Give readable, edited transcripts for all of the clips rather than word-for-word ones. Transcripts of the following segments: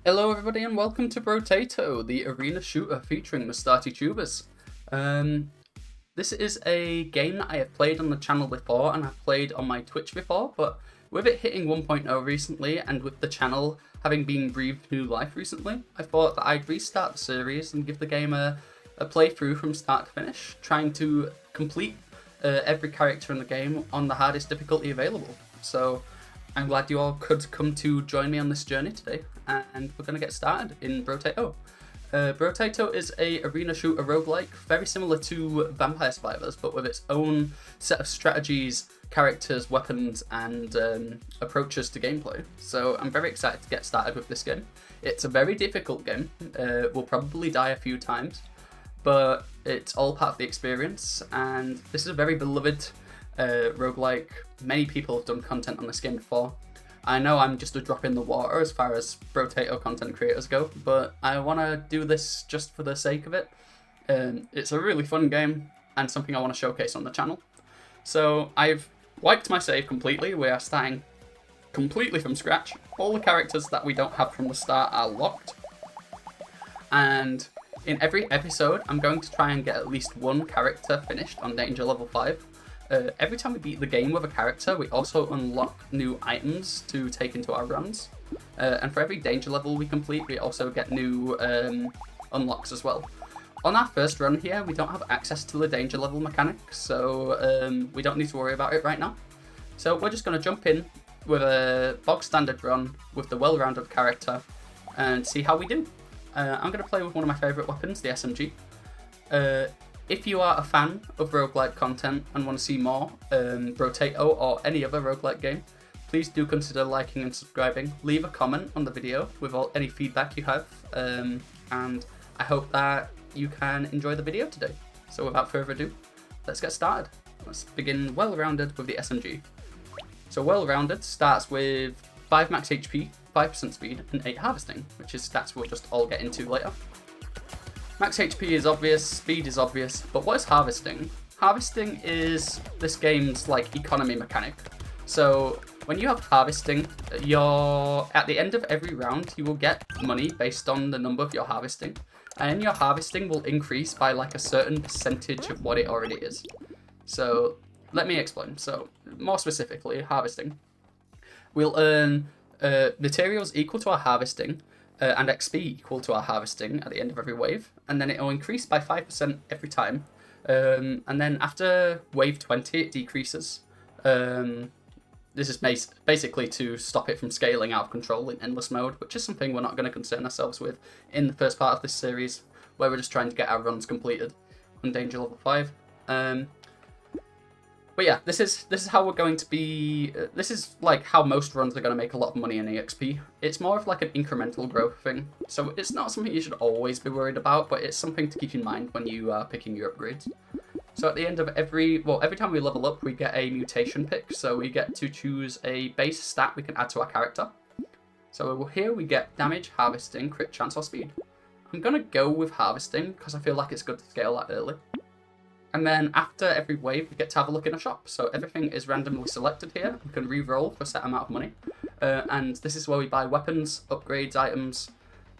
Hello everybody and welcome to Brotato, the arena shooter featuring Mustati tubers. This is a game that I have played on the channel before and I've played on my Twitch before, but with it hitting 1.0 recently and with the channel having been breathed new life recently, I thought that I'd restart the series and give the game a playthrough from start to finish, trying to complete every character in the game on the hardest difficulty available. So I'm glad you all could come to join me on this journey today, and we're going to get started in Brotato. Brotato is a arena shooter roguelike, very similar to Vampire Survivors, but with its own set of strategies, characters, weapons, and approaches to gameplay. So I'm very excited to get started with this game. It's a very difficult game, we'll probably die a few times, but it's all part of the experience, and this is a very beloved roguelike. Many people have done content on this game before. I know I'm just a drop in the water as far as Brotato content creators go, but I want to do this just for the sake of it. It's a really fun game and something I want to showcase on the channel. So I've wiped my save completely. We are starting completely from scratch. All the characters that we don't have from the start are locked. And in every episode, I'm going to try and get at least one character finished on Danger Level 5. Every time we beat the game with a character, we also unlock new items to take into our runs. And for every danger level we complete, we also get new unlocks as well. On our first run here, we don't have access to the danger level mechanic, so we don't need to worry about it right now. So we're just going to jump in with a bog standard run with the well-rounded character and see how we do. I'm going to play with one of my favourite weapons, the SMG. If you are a fan of roguelike content and want to see more Brotato or any other roguelike game, please do consider liking and subscribing. Leave a comment on the video with any feedback you have, and I hope that you can enjoy the video today. So without further ado, let's get started. Let's begin well-rounded with the SMG. So well-rounded starts with 5 max HP, 5% speed, and 8 harvesting, which is stats we'll just all get into later. Max HP is obvious, speed is obvious, but what is harvesting? Harvesting is this game's economy mechanic. So when you have harvesting, at the end of every round you will get money based on the number of your harvesting, and your harvesting will increase by a certain percentage of what it already is. So let me explain. So more specifically, harvesting. We'll earn materials equal to our harvesting, and XP equal to our harvesting at the end of every wave, and then it will increase by 5% every time, and then after wave 20 it decreases. This is basically to stop it from scaling out of control in endless mode, which is something we're not going to concern ourselves with in the first part of this series, where we're just trying to get our runs completed on Danger Level 5. But yeah, this is how we're going to be. This is how most runs are going to make a lot of money in EXP. It's more of an incremental growth thing. So it's not something you should always be worried about, but it's something to keep in mind when you are picking your upgrades. So at the end of every time we level up, we get a mutation pick. So we get to choose a base stat we can add to our character. So here we get damage, harvesting, crit chance, or speed. I'm going to go with harvesting because I feel like it's good to scale that early. And then after every wave, we get to have a look in a shop. So everything is randomly selected here. We can re-roll for a set amount of money. And this is where we buy weapons, upgrades, items.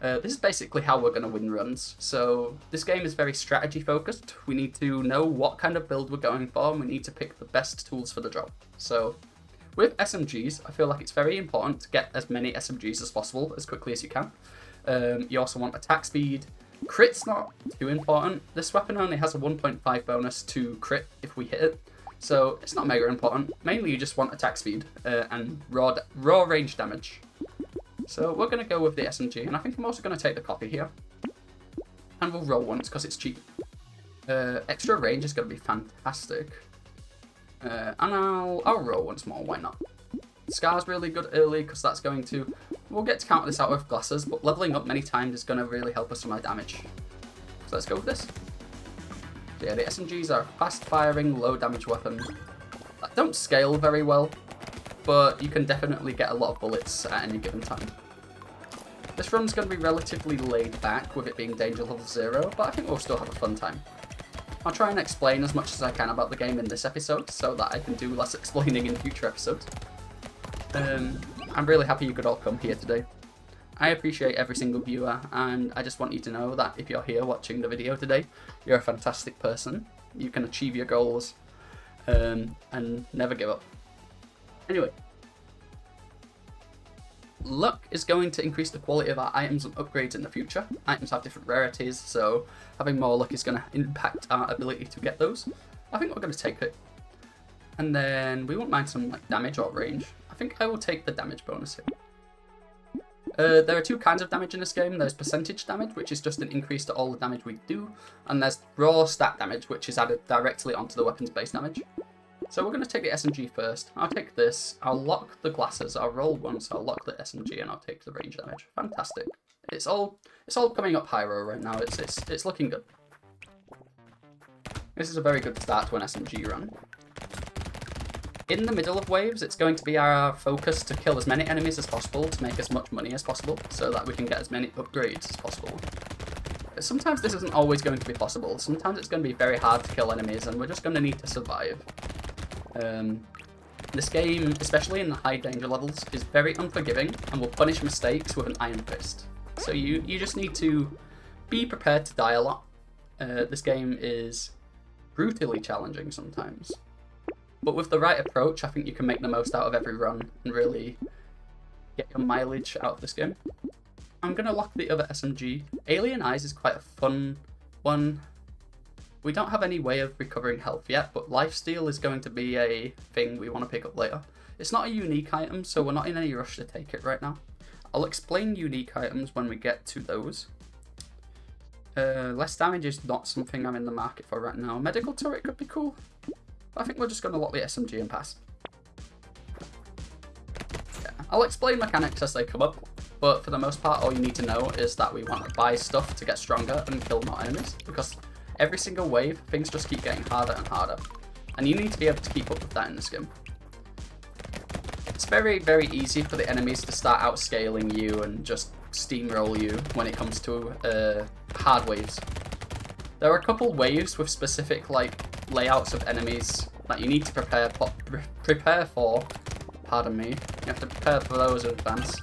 This is basically how we're going to win runs. So this game is very strategy focused. We need to know what kind of build we're going for, and we need to pick the best tools for the job. So with SMGs, I feel like it's very important to get as many SMGs as possible as quickly as you can. You also want attack speed. Crit's not too important. This weapon only has a 1.5 bonus to crit if we hit it, so it's not mega important. Mainly you just want attack speed and raw range damage. So we're going to go with the SMG, and I think I'm also going to take the copy here. And we'll roll once because it's cheap. Extra range is going to be fantastic. And I'll roll once more, why not? Scar's really good early because that's going to... We'll get to counter this out with glasses, but leveling up many times is going to really help us on our damage. So let's go with this. So yeah, the SMGs are a fast-firing, low-damage weapon that don't scale very well, but you can definitely get a lot of bullets at any given time. This run's going to be relatively laid back with it being Danger Level 0, but I think we'll still have a fun time. I'll try and explain as much as I can about the game in this episode so that I can do less explaining in future episodes. I'm really happy you could all come here today. I appreciate every single viewer, and I just want you to know that if you're here watching the video today, you're a fantastic person. You can achieve your goals and never give up. Anyway, luck is going to increase the quality of our items and upgrades in the future. Items have different rarities, so having more luck is going to impact our ability to get those. I think we're going to take it. And then we won't mind some like damage or range. I think I will take the damage bonus here. There are two kinds of damage in this game. There's percentage damage, which is just an increase to all the damage we do. And there's raw stat damage, which is added directly onto the weapon's base damage. So we're going to take the SMG first. I'll take this. I'll lock the glasses. I'll roll once. I'll lock the SMG, and I'll take the range damage. Fantastic. It's all coming up high row right now. It's looking good. This is a very good start to an SMG run. In the middle of waves, it's going to be our focus to kill as many enemies as possible to make as much money as possible so that we can get as many upgrades as possible. Sometimes this isn't always going to be possible. Sometimes it's going to be very hard to kill enemies and we're just going to need to survive. This game, especially in the high danger levels, is very unforgiving and will punish mistakes with an iron fist. So you just need to be prepared to die a lot. This game is brutally challenging sometimes. But with the right approach, I think you can make the most out of every run and really get your mileage out of this game. I'm going to lock the other SMG. Alien Eyes is quite a fun one. We don't have any way of recovering health yet, but Lifesteal is going to be a thing we want to pick up later. It's not a unique item, so we're not in any rush to take it right now. I'll explain unique items when we get to those. Less damage is not something I'm in the market for right now. Medical turret could be cool. I think we're just going to lock the SMG and pass. Yeah, I'll explain mechanics as they come up, but for the most part all you need to know is that we want to buy stuff to get stronger and kill more enemies, because every single wave things just keep getting harder and harder, and you need to be able to keep up with that in this game. It's very, very easy for the enemies to start outscaling you and just steamroll you when it comes to hard waves. There are a couple waves with specific layouts of enemies that you need to prepare for. Pardon me. You have to prepare for those in advance.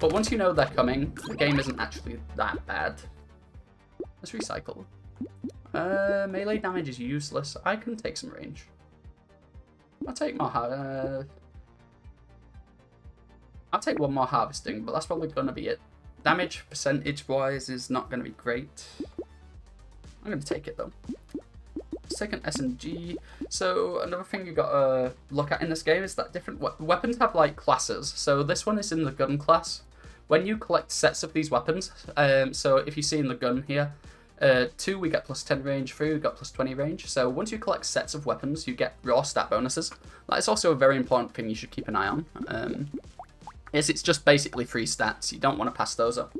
But once you know they're coming, the game isn't actually that bad. Let's recycle. Melee damage is useless. I can take some range. I'll take more I'll take one more harvesting, but that's probably going to be it. Damage percentage-wise is not going to be great. I'm going to take it, though. Let's take an SMG. So another thing you got to look at in this game is that different weapons have, classes. So this one is in the gun class. When you collect sets of these weapons, so if you see in the gun here, 2 we get plus 10 range, 3 we got plus 20 range. So once you collect sets of weapons, you get raw stat bonuses. That is also a very important thing you should keep an eye on. It's just basically free stats. You don't want to pass those up.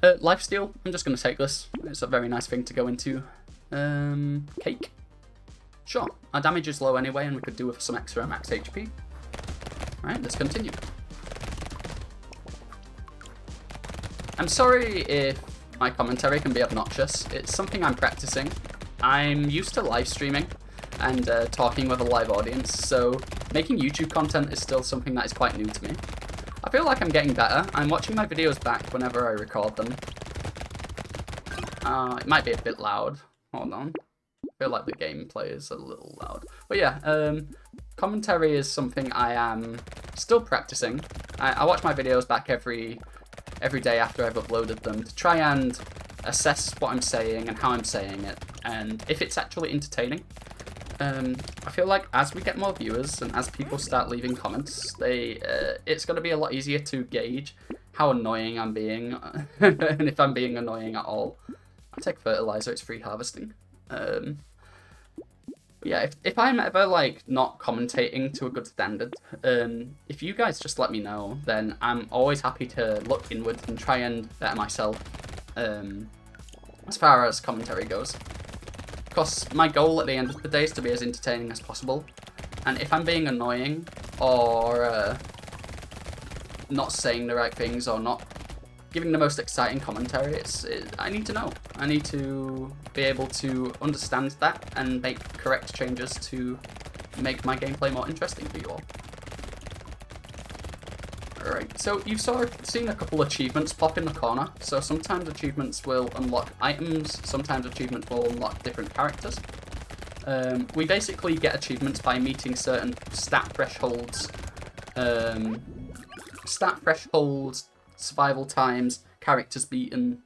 Lifesteal, I'm just going to take this. It's a very nice thing to go into. Cake. Sure, our damage is low anyway, and we could do with some extra max HP. Alright, let's continue. I'm sorry if my commentary can be obnoxious. It's something I'm practicing. I'm used to live streaming and talking with a live audience, so making YouTube content is still something that is quite new to me. I feel like I'm getting better. I'm watching my videos back whenever I record them. It might be a bit loud. Hold on. I feel like the gameplay is a little loud. But yeah, commentary is something I am still practicing. I watch my videos back every day after I've uploaded them to try and assess what I'm saying and how I'm saying it, and if it's actually entertaining. I feel like as we get more viewers and as people start leaving comments, it's going to be a lot easier to gauge how annoying I'm being, and if I'm being annoying at all. I take fertilizer, it's free harvesting. Yeah, if I'm ever not commentating to a good standard, if you guys just let me know, then I'm always happy to look inward and try and better myself as far as commentary goes. Because my goal at the end of the day is to be as entertaining as possible, and if I'm being annoying or not saying the right things or not giving the most exciting commentary, I need to know. I need to be able to understand that and make correct changes to make my gameplay more interesting for you all. Alright, so you've seen a couple achievements pop in the corner. So sometimes achievements will unlock items, sometimes achievements will unlock different characters. We basically get achievements by meeting certain stat thresholds, survival times, characters beaten,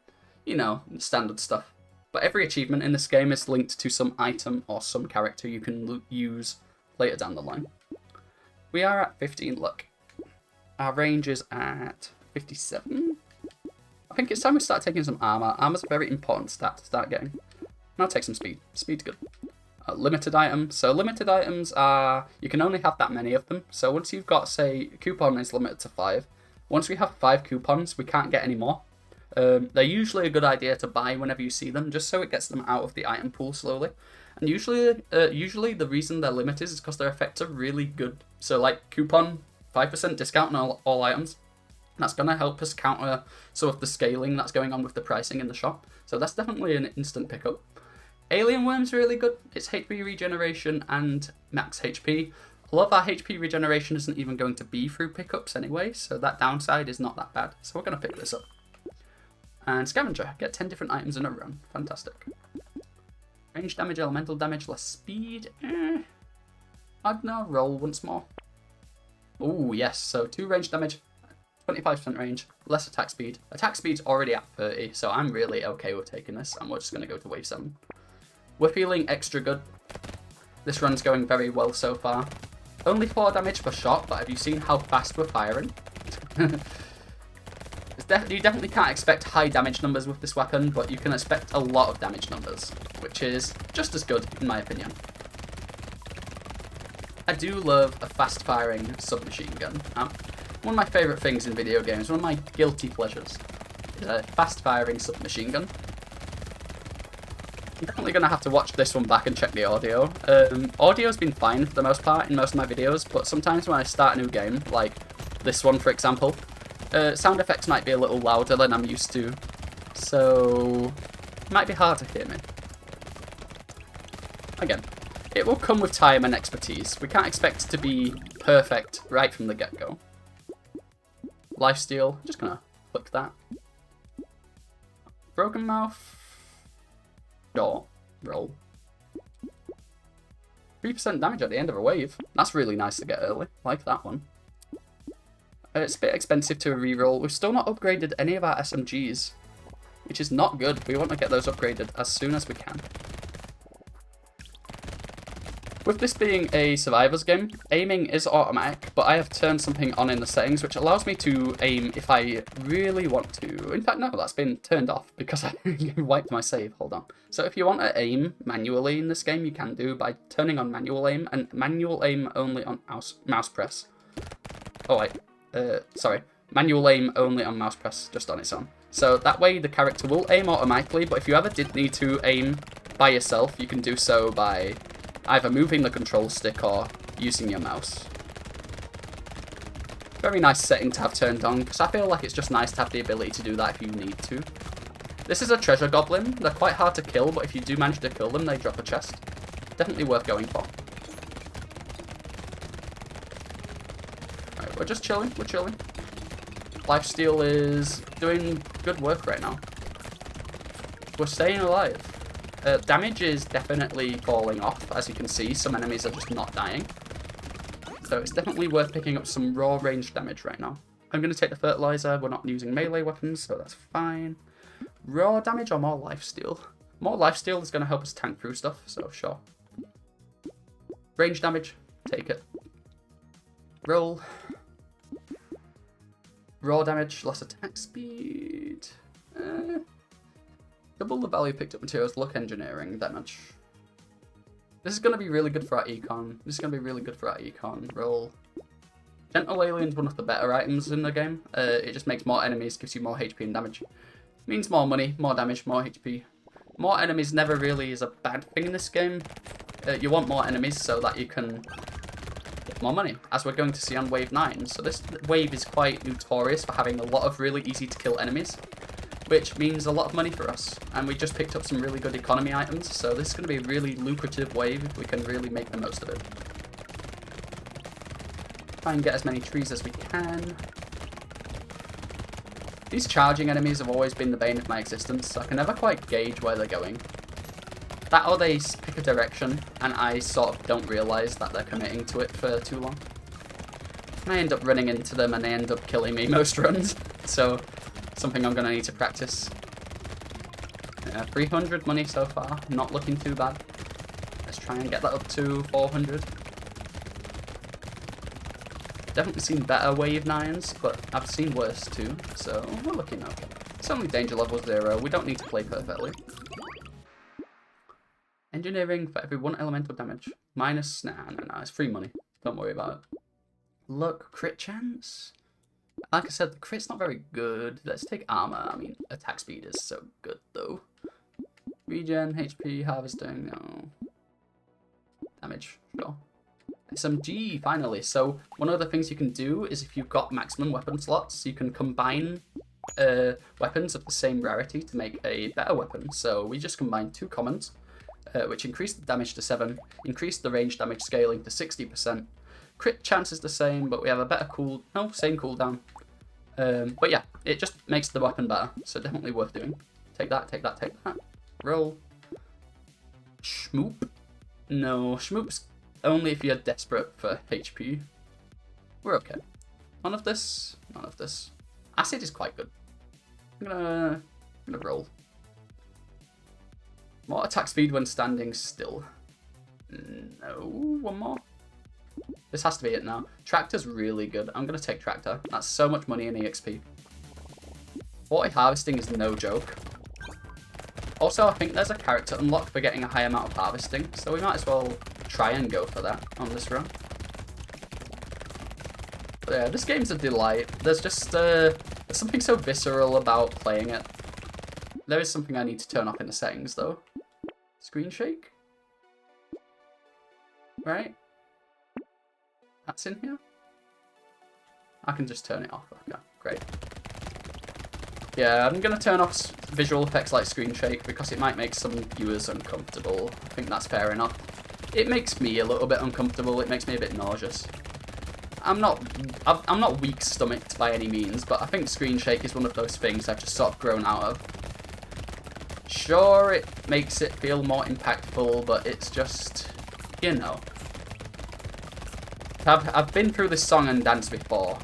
you know, standard stuff. But every achievement in this game is linked to some item or some character you can use later down the line. We are at 15 luck. Our range is at 57. I think it's time we start taking some armor. Armor's a very important stat to start getting. Now take some speed. Speed's good. Limited items. So limited items are, you can only have that many of them. So once you've got, say, coupon is limited to 5. Once we have 5 coupons, we can't get any more. They're usually a good idea to buy whenever you see them, just so it gets them out of the item pool slowly. And usually the reason they're limited is because their effects are really good. So like coupon, 5% discount on all items. That's going to help us counter some of the scaling that's going on with the pricing in the shop. So that's definitely an instant pickup. Alien Worm's really good. It's HP regeneration and max HP. A lot of our HP regeneration isn't even going to be through pickups anyway, so that downside is not that bad. So we're going to pick this up. And Scavenger, get 10 different items in a run. Fantastic. Range damage, elemental damage, less speed. Agnar, roll once more. Oh, yes. So 2 range damage, 25% range, less attack speed. Attack speed's already at 30, so I'm really okay with taking this, and we're just going to go to wave 7. We're feeling extra good. This run's going very well so far. Only 4 damage per shot, but have you seen how fast we're firing? You definitely can't expect high damage numbers with this weapon, but you can expect a lot of damage numbers, which is just as good, in my opinion. I do love a fast-firing submachine gun. One of my favourite things in video games, one of my guilty pleasures, is a fast-firing submachine gun. I'm definitely going to have to watch this one back and check the audio. Audio's been fine for the most part in most of my videos, but sometimes when I start a new game, like this one for example, sound effects might be a little louder than I'm used to, so it might be hard to hear me. Again, it will come with time and expertise. We can't expect it to be perfect right from the get-go. Lifesteal, I'm just going to click that. Broken Mouth. Door. Roll. 3% damage at the end of a wave. That's really nice to get early. Like that one. It's a bit expensive to reroll. We've still not upgraded any of our SMGs, which is not good. We want to get those upgraded as soon as we can. With this being a survivors game, aiming is automatic, but I have turned something on in the settings which allows me to aim if I really want to. In fact, no, that's been turned off because I wiped my save. Hold on. So if you want to aim manually in this game, you can do by turning on manual aim, and manual aim only on mouse press. Oh wait, sorry. Manual aim only on mouse press, just on its own. So that way the character will aim automatically, but if you ever did need to aim by yourself, you can do so by either moving the control stick or using your mouse. Very nice setting to have turned on, because I feel like it's just nice to have the ability to do that if you need to. This is a treasure goblin. They're quite hard to kill, but if you do manage to kill them, they drop a chest. Definitely worth going for. Alright, we're just chilling. We're chilling. Lifesteal is doing good work right now. We're staying alive. Damage is definitely falling off. As you can see, some enemies are just not dying. So it's definitely worth picking up some raw range damage right now. I'm going to take the fertilizer. We're not using melee weapons, so that's fine. Raw damage or more lifesteal? More lifesteal is going to help us tank through stuff, so sure. Range damage, take it. Roll. Raw damage, less attack speed. Double the value picked up materials, luck engineering damage. This is going to be really good for our econ. This is going to be really good for our econ. Roll. Gentle Alien's one of the better items in the game. It just makes more enemies, gives you more HP and damage. Means more money, more damage, more HP. More enemies never really is a bad thing in this game. You want more enemies so that you can get more money, as we're going to see on Wave 9. So this wave is quite notorious for having a lot of really easy to kill enemies, which means a lot of money for us. And we just picked up some really good economy items, so this is going to be a really lucrative wave if we can really make the most of it. Try and get as many trees as we can. These charging enemies have always been the bane of my existence, so I can never quite gauge where they're going. That or they pick a direction, and I sort of don't realise that they're committing to it for too long. And I end up running into them, and they end up killing me most runs. So, something I'm going to need to practice. 300 money so far, not looking too bad. Let's try and get that up to 400. Definitely seen better wave 9s, but I've seen worse too, so we're looking okay. It's only danger level 0, we don't need to play perfectly. Engineering for every 1 elemental damage. Minus, nah, it's free money. Don't worry about it. Look, crit chance? Like I said, the crit's not very good. Let's take armor. I mean, attack speed is so good though. Regen, HP, harvesting, no. Damage, sure. SMG, finally. So, one of the things you can do is if you've got maximum weapon slots, you can combine weapons of the same rarity to make a better weapon. So, we just combined 2 commons, which increased the damage to 7, increased the range damage scaling to 60%. Crit chance is the same, but we have a better same cooldown. But yeah, it just makes the weapon better, so definitely worth doing. Take that, take that, take that. Roll. Schmoop. No, Schmoop's only if you're desperate for HP. We're okay. None of this. None of this. Acid is quite good. I'm gonna roll. More attack speed when standing still. No, one more. This has to be it now. Tractor's really good. I'm gonna take Tractor. That's so much money in EXP. 40 harvesting is no joke. Also, I think there's a character unlock for getting a high amount of harvesting, so we might as well try and go for that on this run. But yeah, this game's a delight. There's just there's something so visceral about playing it. There is something I need to turn off in the settings, though. Screen shake? Right? That's in here? I can just turn it off. Okay, great. Yeah, I'm going to turn off visual effects like screen shake because it might make some viewers uncomfortable. I think that's fair enough. It makes me a little bit uncomfortable. It makes me a bit nauseous. I'm not weak stomached by any means, but I think screen shake is one of those things I've just sort of grown out of. Sure, it makes it feel more impactful, but it's just, you know. I've been through this song and dance before.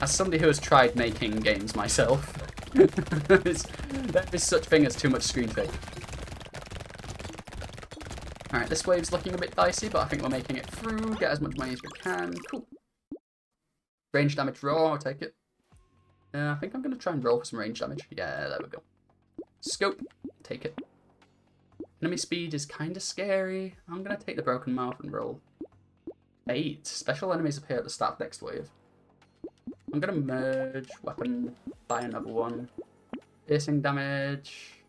As somebody who has tried making games myself, there is such thing as too much screen shake. Alright, this wave's looking a bit dicey, but I think we're making it through. Get as much money as we can. Cool. Range damage raw, I'll take it. I think I'm going to try and roll for some range damage. Yeah, there we go. Scope, take it. Enemy speed is kind of scary. I'm going to take the broken mouth and roll. 8. Special enemies appear at the start of next wave. I'm going to merge weapon, buy another one. Piercing damage.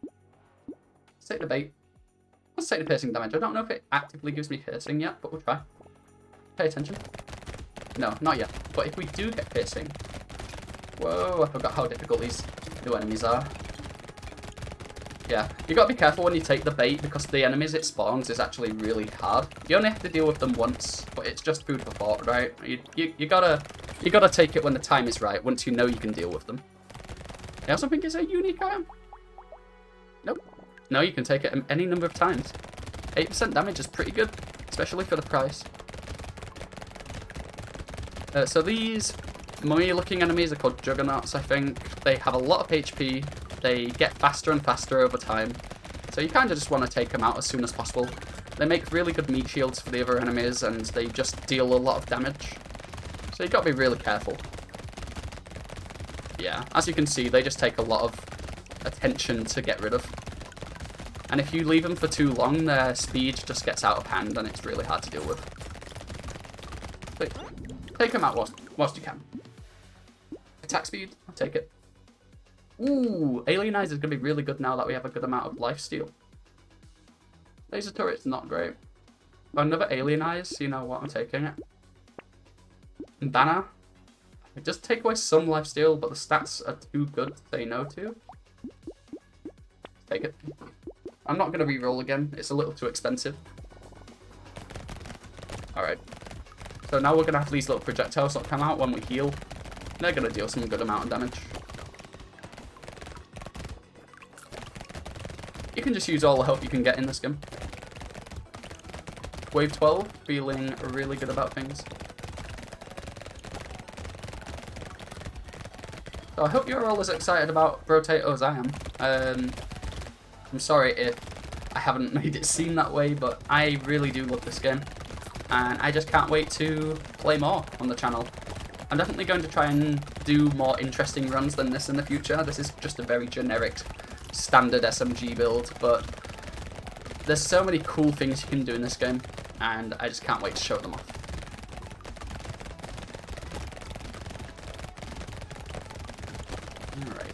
Let's take the bait. Let's take the piercing damage. I don't know if it actively gives me piercing yet, but we'll try. Pay attention. No, not yet. But if we do get piercing... Whoa, I forgot how difficult these new enemies are. Yeah, you gotta be careful when you take the bait because the enemies it spawns is actually really hard. You only have to deal with them once, but it's just food for thought, right? You gotta take it when the time is right, once you know you can deal with them. I also think it's a unique item. Nope. No, you can take it any number of times. 8% damage is pretty good, especially for the price. So these mummy-looking enemies are called Juggernauts, I think. They have a lot of HP. They get faster and faster over time. So you kind of just want to take them out as soon as possible. They make really good meat shields for the other enemies, and they just deal a lot of damage. So you got to be really careful. Yeah, as you can see, they just take a lot of attention to get rid of. And if you leave them for too long, their speed just gets out of hand, and it's really hard to deal with. But take them out whilst you can. Attack speed, I'll take it. Ooh, Alienize is going to be really good now that we have a good amount of lifesteal. Laser turret's not great. But another Alienize, you know what, I'm taking it. And Banner. It does take away some lifesteal, but the stats are too good to say no to. Take it. I'm not going to re-roll again. It's a little too expensive. Alright. So now we're going to have these little projectiles that come out when we heal. They're going to deal some good amount of damage. You can just use all the help you can get in this game. Wave 12, feeling really good about things. So I hope you're all as excited about Brotato as I am. I'm sorry if I haven't made it seem that way, but I really do love this game. And I just can't wait to play more on the channel. I'm definitely going to try and do more interesting runs than this in the future. This is just a very generic, standard SMG build, but there's so many cool things you can do in this game, and I just can't wait to show them off. Alright.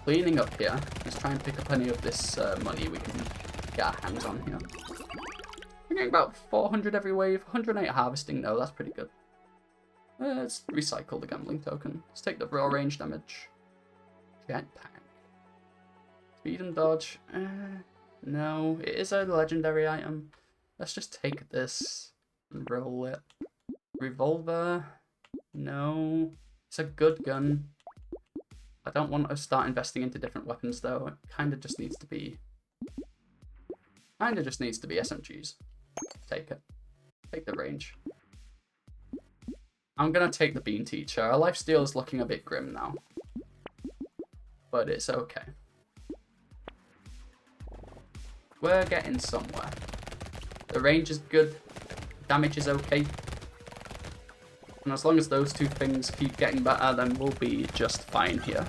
Cleaning up here. Let's try and pick up any of this money we can get our hands on here. We're getting about 400 every wave, 108 harvesting. No, that's pretty good. Let's recycle the gambling token. Let's take the raw range damage. Jetpack. Speed and dodge. No, it is a legendary item. Let's just take this and roll it. Revolver. No. It's a good gun. I don't want to start investing into different weapons though. It kind of just needs to be SMGs. Take it. Take the range. I'm gonna take the bean teacher. Our lifesteal is looking a bit grim now, but it's okay. We're getting somewhere. The range is good. Damage is okay. And as long as those two things keep getting better, then we'll be just fine here.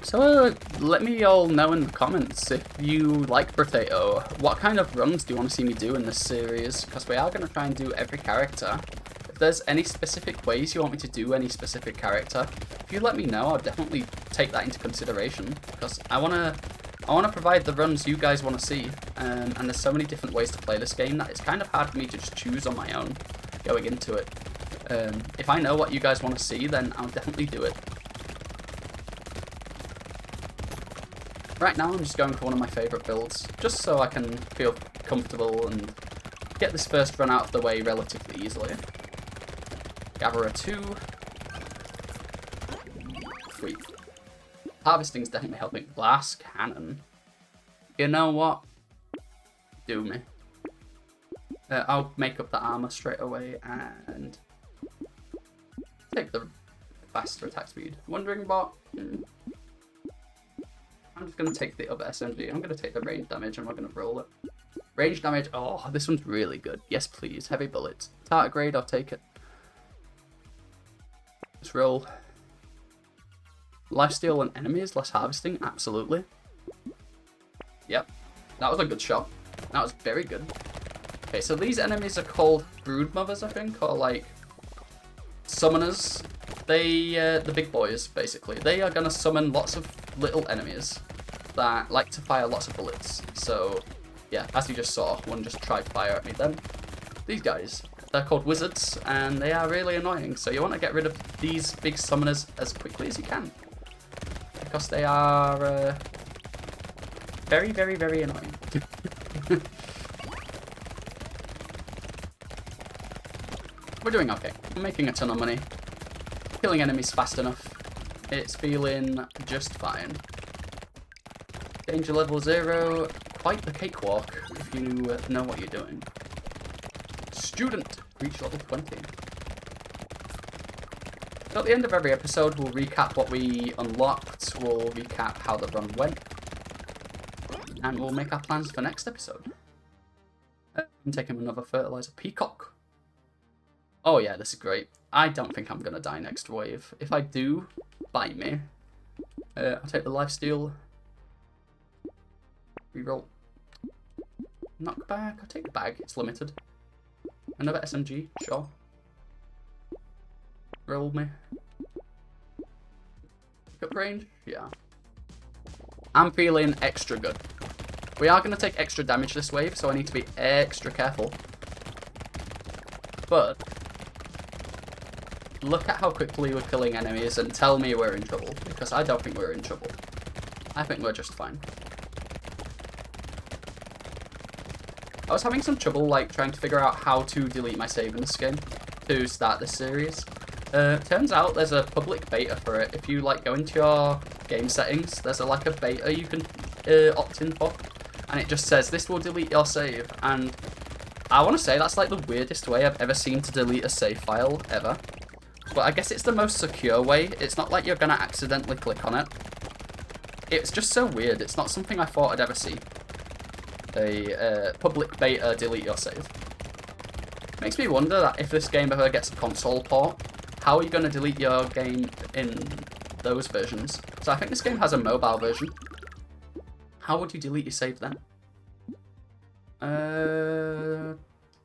So let me all know in the comments if you like Brotato. What kind of runs do you want to see me do in this series? Because we are going to try and do every character. If there's any specific ways you want me to do any specific character, if you let me know, I'll definitely take that into consideration. Because I want to provide the runs you guys want to see. And there's so many different ways to play this game that it's kind of hard for me to just choose on my own going into it. If I know what you guys want to see, then I'll definitely do it. Right now I'm just going for one of my favourite builds, just so I can feel comfortable and get this first run out of the way relatively easily. Gatherer 2. Sweet. Harvesting's definitely helping. Glass cannon. You know what? Do me. I'll make up the armor straight away and take the faster attack speed. Wondering what? I'm just going to take the other SMG. I'm going to take the range damage and we're going to roll it. Range damage. Oh, this one's really good. Yes, please. Heavy bullets. Tardigrade, I'll take it. Let's roll. Lifesteal and enemies, less harvesting. Absolutely. Yep. That was a good shot. That was very good. Okay, so these enemies are called broodmothers, I think, or like summoners. They, the big boys, basically. They are going to summon lots of little enemies that like to fire lots of bullets. So, yeah, as you just saw, one just tried to fire at me then. These guys, they're called wizards, and they are really annoying. So you want to get rid of these big summoners as quickly as you can. Because they are very, very, very annoying. We're doing okay. I'm making a ton of money. Killing enemies fast enough. It's feeling just fine. Danger level 0. Quite the cakewalk if you know what you're doing. Student. Reach level 20. So at the end of every episode, we'll recap what we unlocked. We'll recap how the run went. And we'll make our plans for next episode. I'm taking another fertilizer. Peacock. Oh yeah, this is great. I don't think I'm going to die next wave. If I do, bite me. I'll take the lifesteal. Reroll. Knockback. I'll take the bag. It's limited. Another SMG. Sure. Roll me. Pickup range. Yeah. I'm feeling extra good. We are going to take extra damage this wave, so I need to be extra careful. But look at how quickly we're killing enemies and tell me we're in trouble, because I don't think we're in trouble. I think we're just fine. I was having some trouble like trying to figure out how to delete my save in this game to start this series. Turns out there's a public beta for it. If you like go into your game settings, there's like a beta you can opt in for, and it just says this will delete your save. And I want to say that's like the weirdest way I've ever seen to delete a save file ever. But I guess it's the most secure way. It's not like you're gonna accidentally click on it. It's just so weird. It's not something I thought I'd ever see. A public beta delete your save. Makes me wonder that if this game ever gets a console port, how are you going to delete your game in those versions? So I think this game has a mobile version. How would you delete your save then?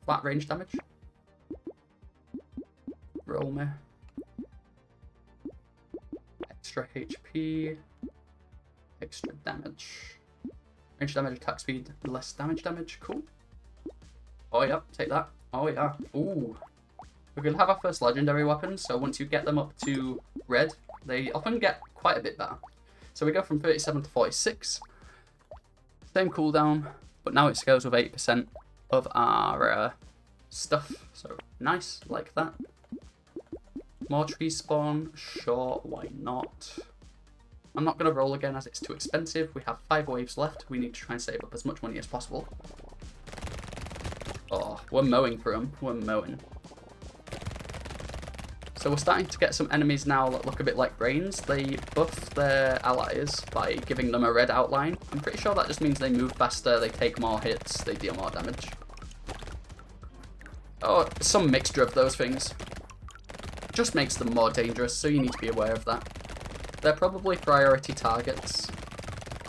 Flat range damage. Roll me. Extra HP. Extra damage. Range damage, attack speed, less damage. Cool. Oh yeah, take that. Oh yeah. Ooh. We can have our first legendary weapons, so once you get them up to red, they often get quite a bit better. So we go from 37 to 46. Same cooldown, but now it scales with 8% of our stuff. So nice, like that. More trees spawn, sure, why not? I'm not going to roll again as it's too expensive. We have 5 waves left. We need to try and save up as much money as possible. Oh, we're mowing through them. We're mowing. So we're starting to get some enemies now that look a bit like brains. They buff their allies by giving them a red outline. I'm pretty sure that just means they move faster, they take more hits, they deal more damage. Oh, some mixture of those things. Just makes them more dangerous, so you need to be aware of that. They're probably priority targets.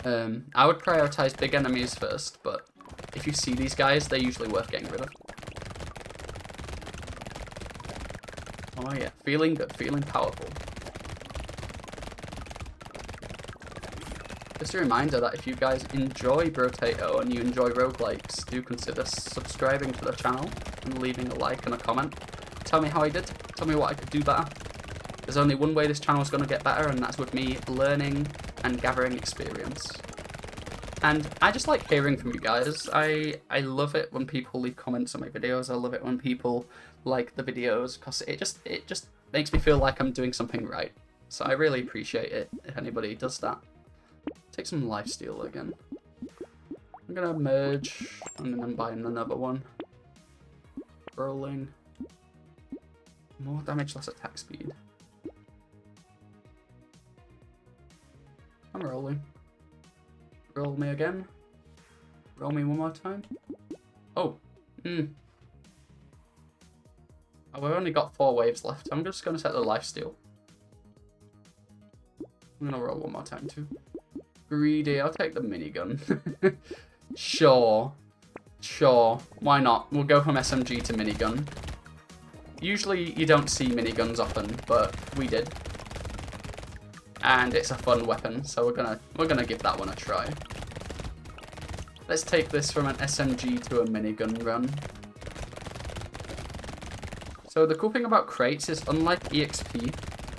I would prioritize big enemies first, but if you see these guys, they're usually worth getting rid of. Oh yeah, feeling good, feeling powerful. Just a reminder that if you guys enjoy Brotato and you enjoy roguelikes, do consider subscribing to the channel and leaving a like and a comment. Tell me how I did, tell me what I could do better. There's only one way this channel is going to get better, and that's with me learning and gathering experience. And I just like hearing from you guys. I love it when people leave comments on my videos. I love it when people like the videos, because it just makes me feel like I'm doing something right. So I really appreciate it if anybody does that. Take some lifesteal again. I'm gonna merge and then I'm buying another one. Rolling. More damage, less attack speed. I'm rolling. Roll me again. Roll me one more time. Oh. Oh, we've only got 4 waves left. I'm just going to set the lifesteal. I'm going to roll one more time too. Greedy. I'll take the minigun. Sure. Why not? We'll go from SMG to minigun. Usually you don't see miniguns often, but we did. And it's a fun weapon, so we're gonna give that one a try. Let's take this from an SMG to a minigun run. So the cool thing about crates is, unlike EXP,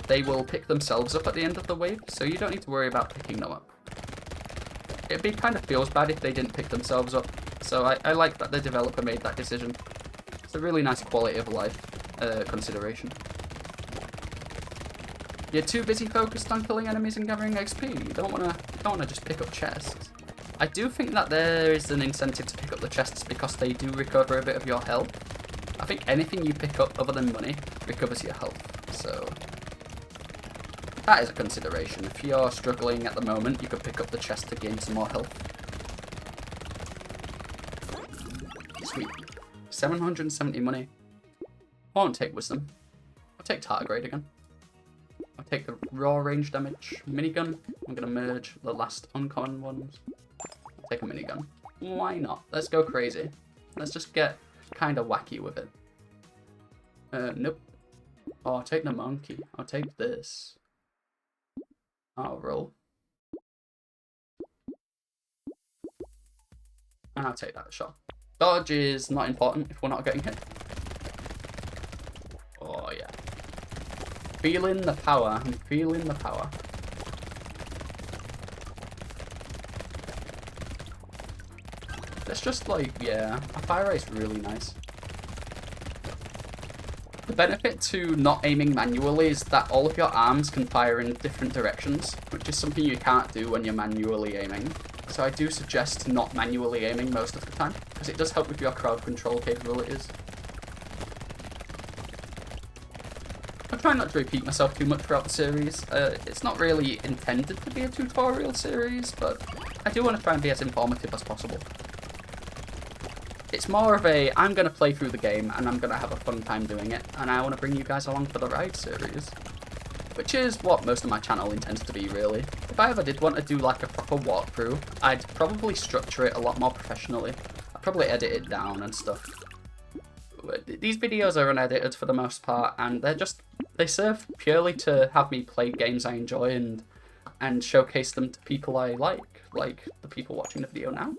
they will pick themselves up at the end of the wave, so you don't need to worry about picking them up. It'd kind of feels bad if they didn't pick themselves up, so I like that the developer made that decision. It's a really nice quality of life consideration. You're too busy focused on killing enemies and gathering XP. You don't wanna just pick up chests. I do think that there is an incentive to pick up the chests because they do recover a bit of your health. I think anything you pick up other than money recovers your health. So that is a consideration. If you're struggling at the moment, you could pick up the chest to gain some more health. Sweet. 770 money. I won't take wisdom. I'll take tardigrade again. I'll take the raw range damage minigun. I'm going to merge the last uncommon ones. I'll take a minigun. Why not? Let's go crazy. Let's just get kind of wacky with it. Nope. Oh, I'll take the monkey. I'll take this. I'll roll. And I'll take that shot. Dodge is not important if we're not getting hit. Oh, yeah. Feeling the power. I'm feeling the power. Let's just like, yeah, a fire rate's really nice. The benefit to not aiming manually is that all of your arms can fire in different directions, which is something you can't do when you're manually aiming. So I do suggest not manually aiming most of the time, because it does help with your crowd control capabilities. I'm trying not to repeat myself too much throughout the series. It's not really intended to be a tutorial series, but I do want to try and be as informative as possible. It's more of a, I'm going to play through the game and I'm going to have a fun time doing it, and I want to bring you guys along for the ride series. Which is what most of my channel intends to be, really. If I ever did want to do like a proper walkthrough, I'd probably structure it a lot more professionally. I'd probably edit it down and stuff. These videos are unedited for the most part, and they serve purely to have me play games I enjoy and showcase them to people I like the people watching the video now.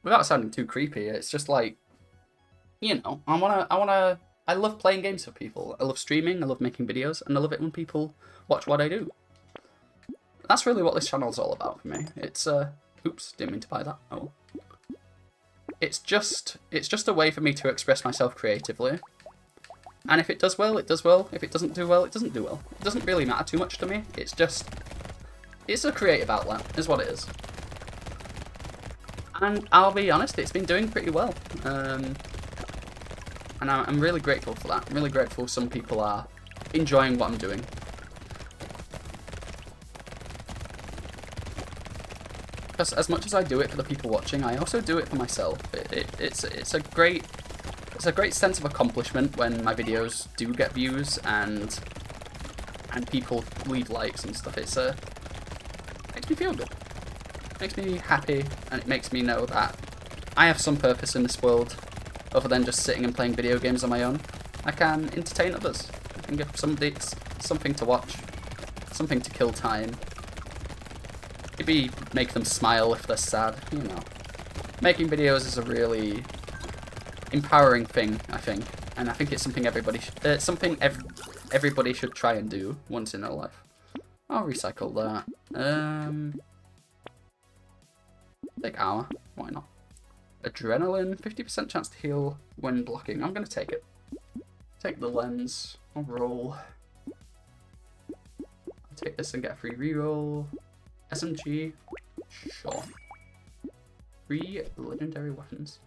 Without sounding too creepy, it's just like, you know, I love playing games for people. I love streaming, I love making videos, and I love it when people watch what I do. That's really what this channel's all about for me. It's, oops, didn't mean to buy that. Oh. It's just a way for me to express myself creatively. And if it does well, it does well. If it doesn't do well, it doesn't do well. It doesn't really matter too much to me. It's a creative outlet, is what it is. And I'll be honest, it's been doing pretty well. And I'm really grateful for that. I'm really grateful some people are enjoying what I'm doing. Because as much as I do it for the people watching, I also do it for myself. It's a great sense of accomplishment when my videos do get views and people leave likes and stuff. It makes me feel good. It makes me happy, and it makes me know that I have some purpose in this world other than just sitting and playing video games on my own. I can entertain others. I can give somebody something to watch, something to kill time. Maybe make them smile if they're sad, you know. Making videos is a really empowering thing, I think, and I think it's something everybody should try and do once in their life. I'll recycle that. Take armor, why not? Adrenaline, 50% chance to heal when blocking. I'm gonna take it. Take the lens. I'll roll. I'll take this and get a free reroll. SMG, sure. 3 legendary weapons.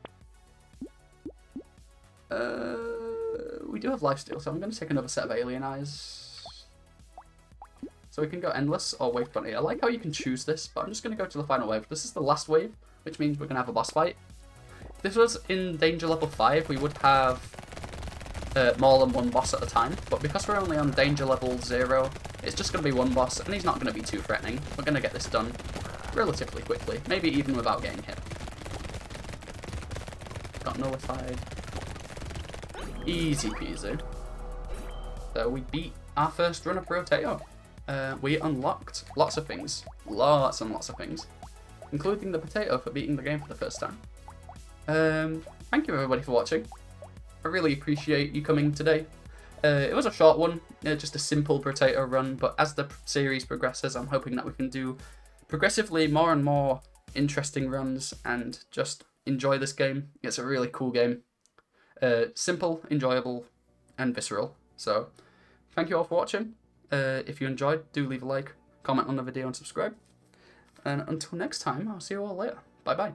We do have lifesteal, so I'm going to take another set of alien eyes. So we can go endless or wave 20. I like how you can choose this, but I'm just going to go to the final wave. This is the last wave, which means we're going to have a boss fight. If this was in danger level 5, we would have more than one boss at a time, but because we're only on danger level 0, it's just going to be one boss, and he's not going to be too threatening. We're going to get this done relatively quickly, maybe even without getting hit. Got nullified. Easy peasy. So we beat our first run of Brotato. We unlocked lots of things. Lots and lots of things. Including the potato for beating the game for the first time. Thank you everybody for watching. I really appreciate you coming today. It was a short one, just a simple potato run, but as the series progresses, I'm hoping that we can do progressively more and more interesting runs and just enjoy this game. It's a really cool game. Simple, enjoyable, and visceral. So, thank you all for watching. If you enjoyed, do leave a like, comment on the video, and subscribe. And until next time, I'll see you all later. Bye-bye.